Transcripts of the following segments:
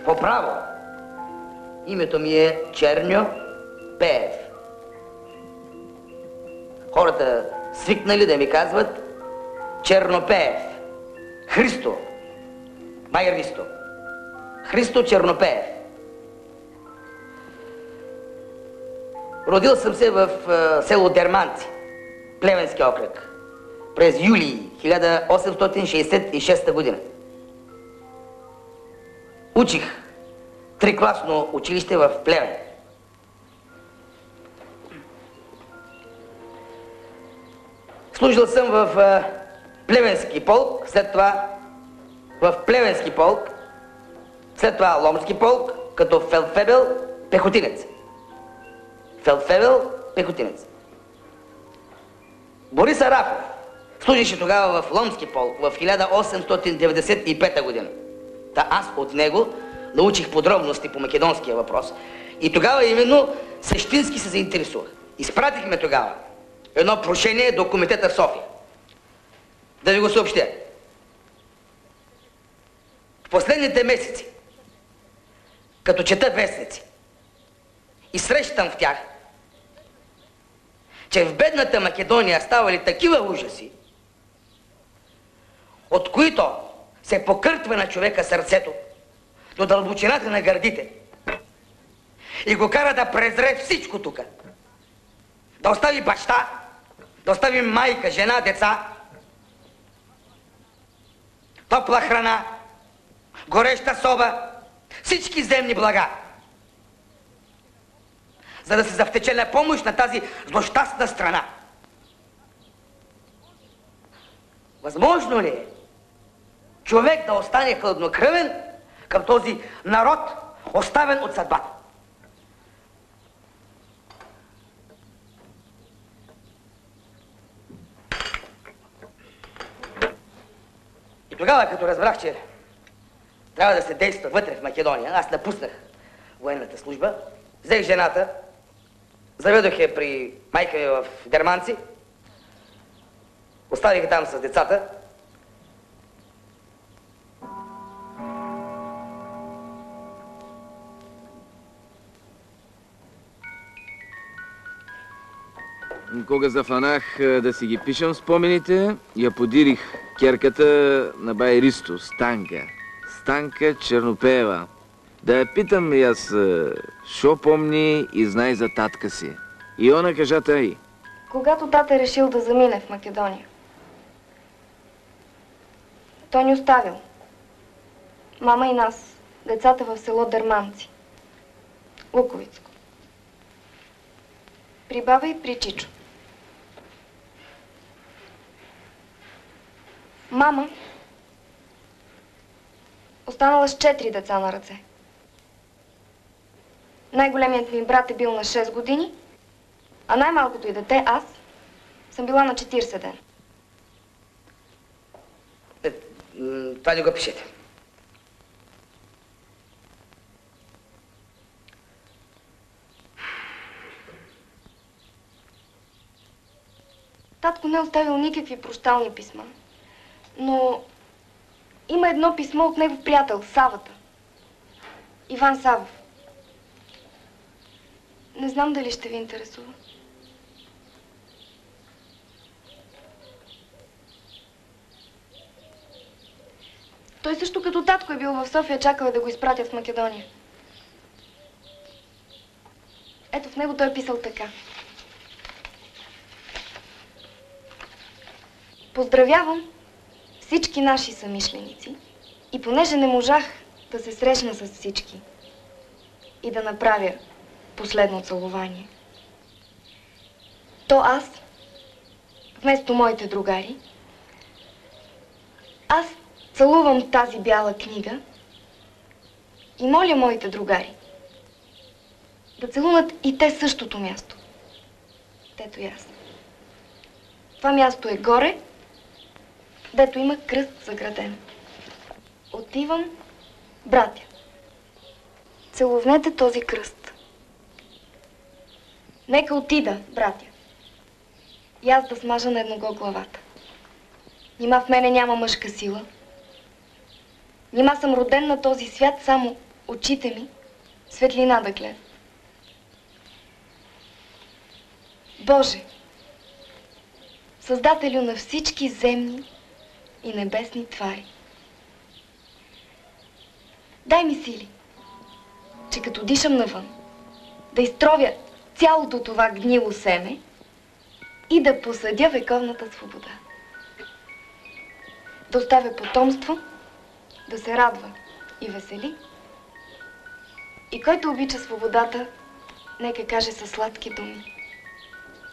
По право. Името ми е Черньо Пеев. Хората свикнали да ми казват Чернопеев. Христо. Май Ристо. Христо Чернопеев. Родил съм се в село Дерманци, Плевенски окръг, през юли 1866 година. Учих трикласно училище в Плевен. Служил съм в Плевенски полк, след това в Плевенски полк, след това Ломски полк, като фелдфебел пехотинец. Фелдфебел пехотинец. Борис Арафов служише тогава в Ломски полк в 1895 година. Та аз от него научих подробности по македонския въпрос. И тогава именно същински се заинтересувах. Изпратихме тогава едно прошение до комитета в София. Да ви го съобщя. В последните месеци, като чета вестници и срещам в тях, че в бедната Македония ставали такива ужаси, от които се покъртва на човека сърцето до дълбочината на гърдите и го кара да презре всичко тука. Да остави баща, да остави майка, жена, деца, топла храна, гореща соба, всички земни блага, за да се завтече на помощ на тази злощастна страна. Възможно ли е човек да остане хладнокръвен към този народ, оставен от съдбата? И тогава, като разбрах, че трябва да се действа вътре в Македония, аз напуснах военната служба, взех жената, заведох я при майка ми в Дерманци, оставих я там с децата. Кога зафанах да си ги пишам спомените, я подирих керката на бай Ристо, Станка Чернопеева. Да я питам и аз, шо помни и знай за татка си. И она кажа тъй. Когато тата решил да замине в Македония, той ни оставил. Мама и нас, децата в село Дерманци, Луковицко. При баба и при Чичо. Мама останала с 4 деца на ръце. Най-големият ми брат е бил на 6 години, а най-малкото и дете, аз, съм била на 40 дена. Това не го пишете. Татко не е оставил никакви прощални писма, но има едно писмо от негов приятел, Савата. Иван Савов. Не знам дали ще ви интересува. Той също като татко е бил в София, чакал да го изпратят в Македония. Ето в него той е писал така. Поздравявам всички наши съмишленици и понеже не можах да се срещна с всички и да направя последно целувание, то аз, вместо моите другари, аз целувам тази бяла книга и моля моите другари да целунат и те същото място. Дето и аз. Това място е горе, дето има кръст заграден. Отивам, братя. Целувнете този кръст. Нека отида, братя. И аз да смажа на едного главата. Нима в мене няма мъжка сила. Нима съм роден на този свят само очите ми светлина да гледат. Боже, Създателю на всички земни и небесни твари, дай ми сили, че като дишам навън, да изтровя цялото това гнило семе и да посадя вековната свобода. Да оставя потомство, да се радва и весели. И който обича свободата, нека каже със сладки думи: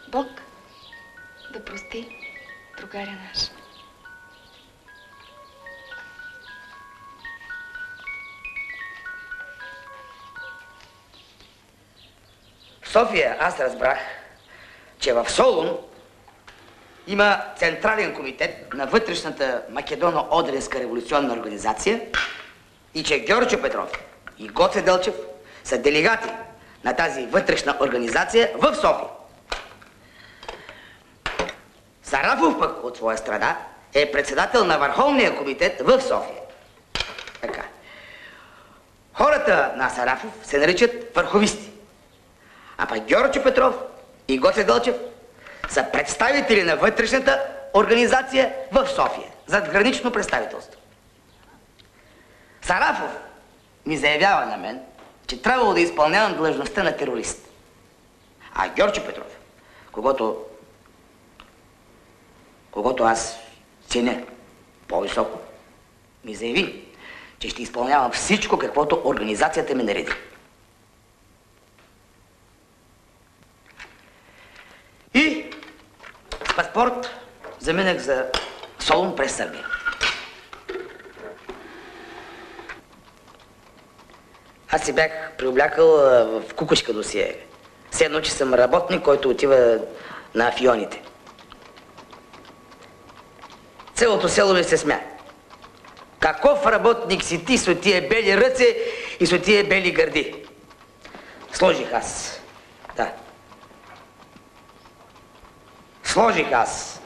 Бог да прости другаря наш. В София аз разбрах, че в Солун има Централен комитет на вътрешната Македоно-Одринска революционна организация и че Гьорчо Петров и Гоце Делчев са делегати на тази вътрешна организация в София. Сарафов пък от своя страна е председател на Върховния комитет в София. Така. Хората на Сарафов се наричат върховисти. А пък Гьорчо Петров и Гоце Делчев са представители на вътрешната организация в София. Задгранично представителство. Сарафов ми заявява на мен, че трябвало да изпълнявам длъжността на терорист. А Гьорчо Петров, когато аз ценя по-високо, ми заяви, че ще изпълнявам всичко, каквото организацията ми нареди. И с паспорт заминах за Солун през Сърбия. Аз си бях приоблякал в кукушка досие. Все едно, че съм работник, който отива на афионите. Цялото село ми се смя. Каков работник си ти с тия бели ръце и с тия бели гърди? Сложих аз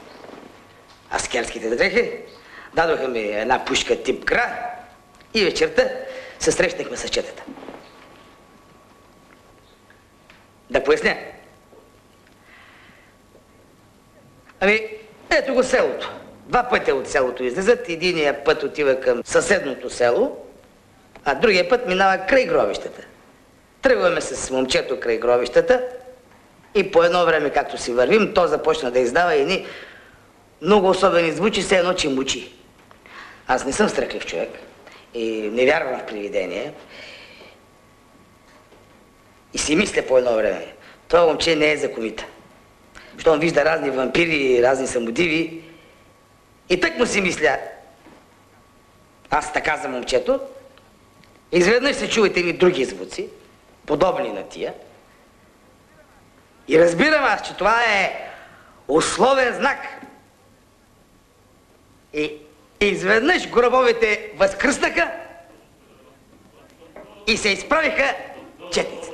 аскерските дрехи, дадоха ми една пушка тип ГРА и вечерта се срещнахме с четата. Да поясня. Ами, ето го селото. Два пътя от селото излизат. Единия път отива към съседното село, а другия път минава край гробищата. Тръгваме с момчето край гробищата и по едно време, както си вървим, то започна да издава едни много особени звучи, все едно, че мучи. Аз не съм страхлив човек и не вярвам в привидения. И си мисля по едно време, това момче не е за комита. Щом вижда разни вампири, разни самодиви. И тък му си мисля, аз така за момчето, изведнъж се чувате и други звуци, подобни на тия. И разбирам аз, че това е условен знак. И изведнъж гробовете възкръснаха и се изправиха четници.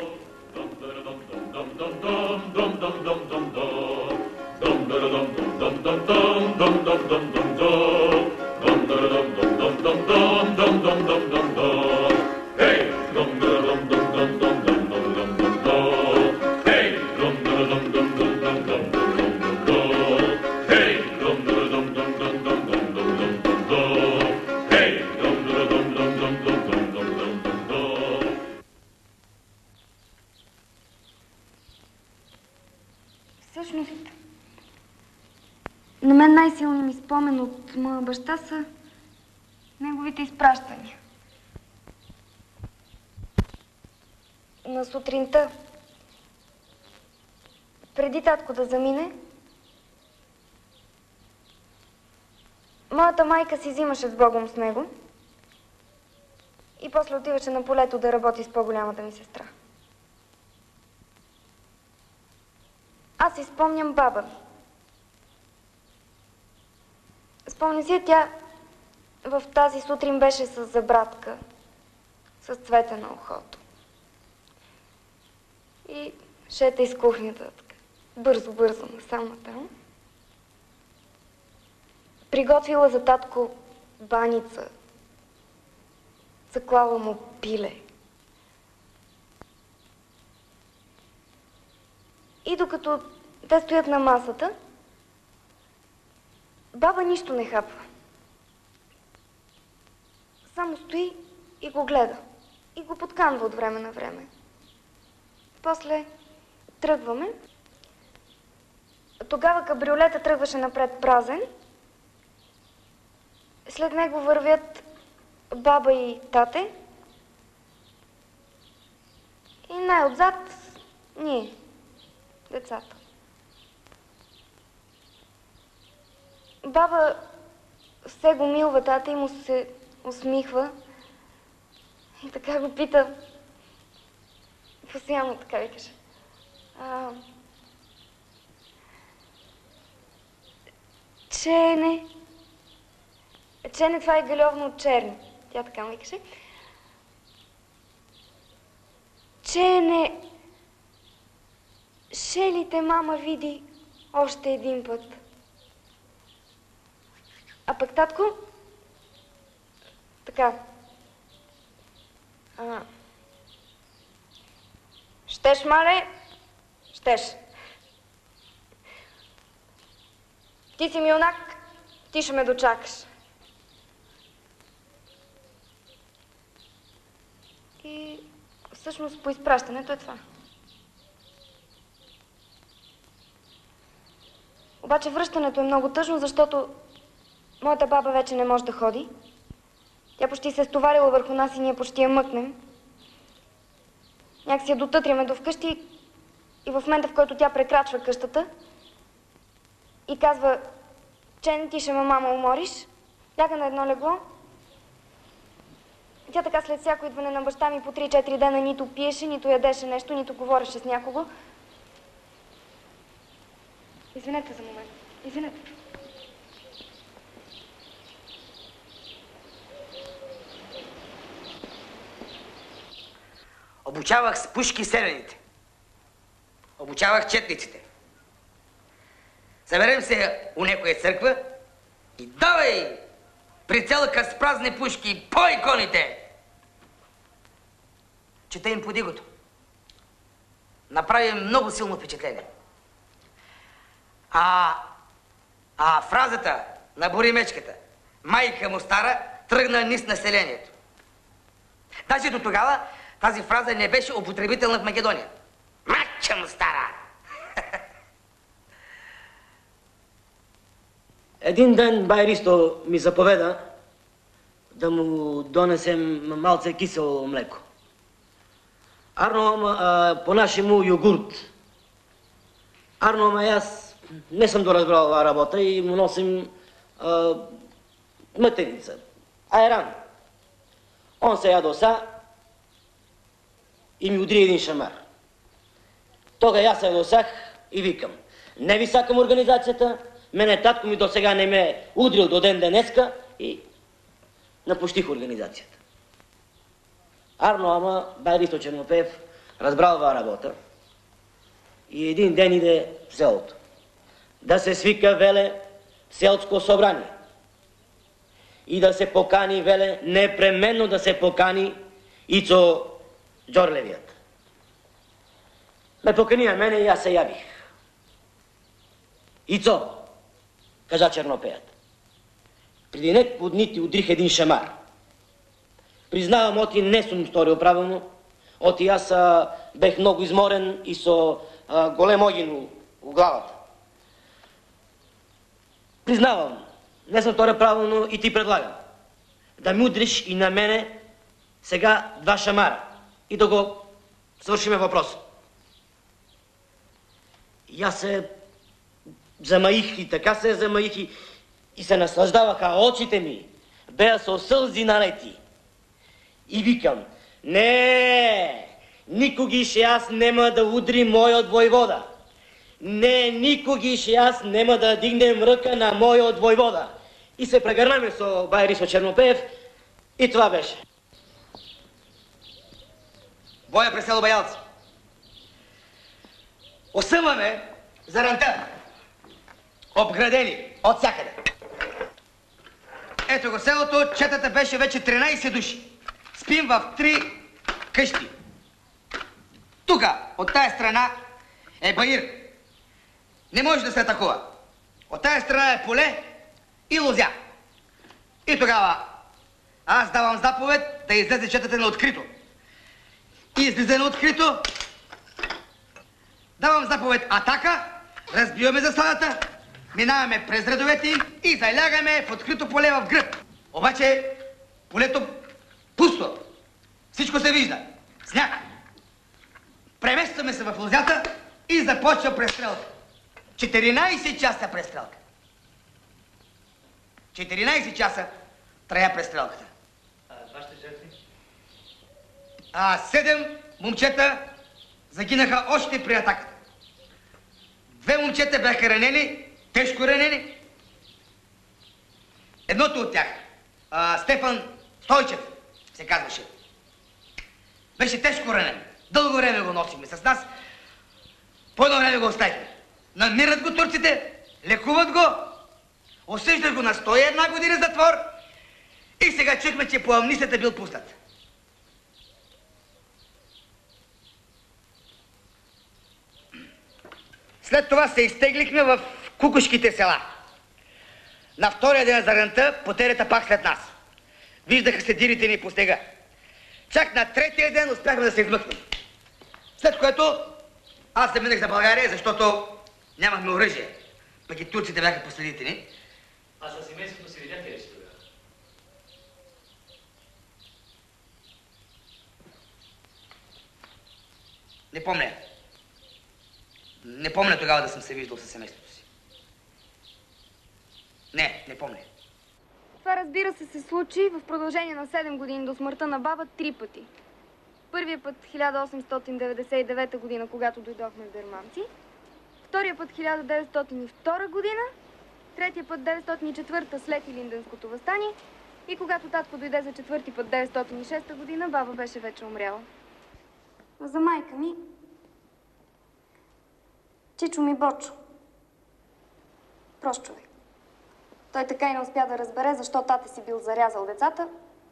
Всъщност, на мен най-силният ми спомен от моя баща са неговите изпращания. На сутринта, преди татко да замине, моята майка си взимаше с Богом с него и после отиваше на полето да работи с по-голямата ми сестра. Аз си спомням баба ми. Спомня си, тя в тази сутрин беше с забратка, с цвете на ухото. И шета из кухнята, така, бързо насам натам. Приготвила за татко баница, заклала му пиле, И докато те стоят на масата, баба нищо не хапва. Само стои и го гледа. И го подканва от време на време. После тръгваме. Тогава кабриолета тръгваше напред празен. След него вървят баба и тате. И най-отзад ние, децата. Баба все го милва тата и му се усмихва. И така го пита, постоянно така ви каже. Чене, това е галевно от черни. Тя така му викаше. Чене, шелите мама види още един път. А пък татко, така. Щеш, мале? Щеш. Ти си ми юнак, ти ще ме дочакаш. И всъщност по изпращането е това. Обаче връщането е много тъжно, защото моята баба вече не може да ходи. Тя почти се е стоварила върху нас и ние почти я мъкнем. Някак си я дотътряме до вкъщи и в момента, в който тя прекрачва къщата и казва, че ти ще ме, мама, умориш, ляга на едно легло. Тя така след всяко идване на баща ми по 3-4 дена нито пиеше, нито ядеше нещо, нито говореше с някого. Извинете за момент. Извинете. Обучавах с пушки селените. Обучавах четниците. Съберем се у някоя църква и давай прицелка с празни пушки по иконите. Чета им подигото. Направи много силно впечатление. А фразата на Боримечката, майка му стара, тръгна низ населението. Даже до тогава тази фраза не беше употребителна в Македония. Майка му стара! Един ден бай Ристо ми заповеда да му донесем малце кисело млеко. Арно, по-нашему йогурт. Арно, аз не съм доразбрал това работа и му носим мътеница, айран. Он се ядоса и ми удри един шамар. Тога аз се ядосах и викам, не ви сакам организацията, мене татко ми до сега не ме удрил до ден денеска и напустих организацията. Арно, ама бай Ристо Чернопеев разбрал това работа и един ден иде в селото. Да се свика, веле, селско събрание. И да се покани, веле, непременно да се покани Ицо Джорлевият. Ме покани на мене и аз се явих. Ицо, каза Чернопеят, преди няколко дни ти удрих един шамар. Признавам, оти не съм сторил правилно, оти аз бех много изморен и со голем огин у главата. Признавам, не съм сторил правилно и ти предлагам да ми удриш и на мене сега 2 шамара и да го свършиме въпроса. И аз се замаих и така се замаих и се наслаждаваха очите ми, бея со сълзи налети. И викам, не, никогише аз нема да удри мојот војвода. Не, никогише аз нема да дигнем ръка на мојот војвода. И се прегърнаме со бай Ристо Чернопеев и това беше. Боя през село Баялци. Осъмваме за ранта. Обградени от всякъде. Ето го селото, четата беше вече 13 души. Спим в 3 къщи. Тука, от тая страна, е Баир. Не може да се атакува. От тая страна е поле и лозя. И тогава аз давам заповед да излезе четата на открито. И излезе на открито. Давам заповед атака, разбиваме заслоната, минаваме през редовете им и залягаме в открито поле в гръб. Обаче полето пусто. Всичко се вижда. Сняг. Преместваме се в лозята и започва престрелка. 14 часа престрелка. 14 часа трая престрелката. Вашите жертви? 7 момчета загинаха още при атаката. 2 момчета бяха ранени, тежко ранени. Едното от тях, Стефан Стойчев, се казваше, беше тежко ранен. Дълго време го носихме с нас. По едно време го оставихме. Намират го турците, лекуват го, осъждат го на 101 година затвор и сега чухме, че по амнистията бил пуснат. След това се изтеглихме в Кукушките села. На втория ден за ранта потерята пак след нас. Виждаха се дирите ни по снега. Чак на третия ден успяхме да се измъкнем. След което аз заминах за България, защото нямахме оръжие. Пък и турците бяха по следите ни. А за семейството си видяхте ли си тогава? Не помня. Не помня тогава да съм се виждал със семейството си. Не помня. Това, разбира се случи в продължение на 7 години до смъртта на баба 3 пъти. Първия път 1899 година, когато дойдохме в Дерманци. Втория път 1902 година. Третия път 904 след Илинденското въстание. И когато татко дойде за 4-ти път 906 година, баба беше вече умряла. За майка ми, чичо ми Бочо. Прост човек. Той така и не успя да разбере защо тата си бил зарязал децата,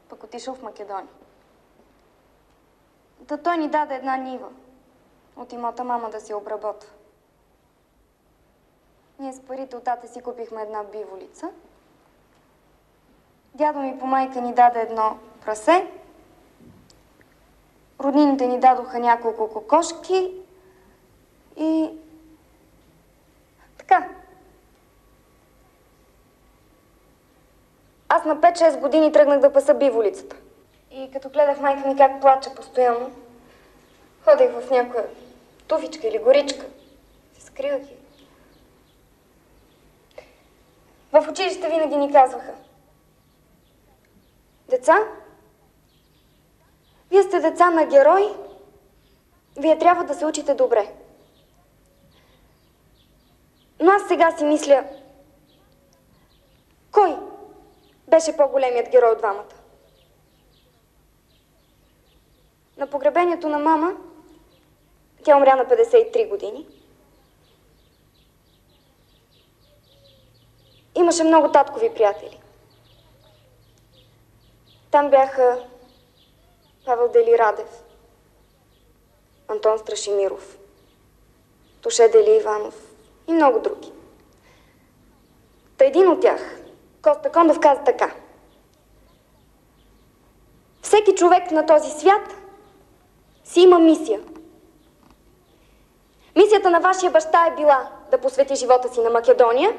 пък отишъл в Македония. Та той ни даде една нива от имота мама да си обработва. Ние с парите от тата си купихме една биволица. Дядо ми по майка ни даде едно прасе. Роднините ни дадоха няколко кокошки и... така. Аз на 5-6 години тръгнах да паса биволицата. И като гледах майка ми как плаче постоянно, ходех в някоя туфичка или горичка. Се скривах и... В училище винаги ни казваха: деца, вие сте деца на герой, вие трябва да се учите добре. Но аз сега си мисля, кой беше по-големият герой от двамата? На погребението на мама, тя умря на 53 години, имаше много таткови приятели. Там бяха Павел Дели Радев, Антон Страшимиров, Тоше Дели Иванов и много други. Та един от тях, Коста Кондов, каза така: всеки човек на този свят си има мисия. Мисията на вашия баща е била да посвети живота си на Македония,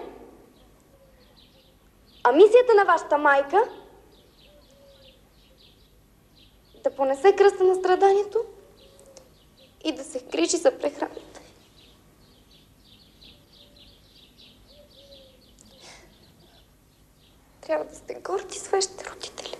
а мисията на вашата майка да понесе кръста на страданието и да се грижи за прехраната. Трябва да сте горди с вашите родители.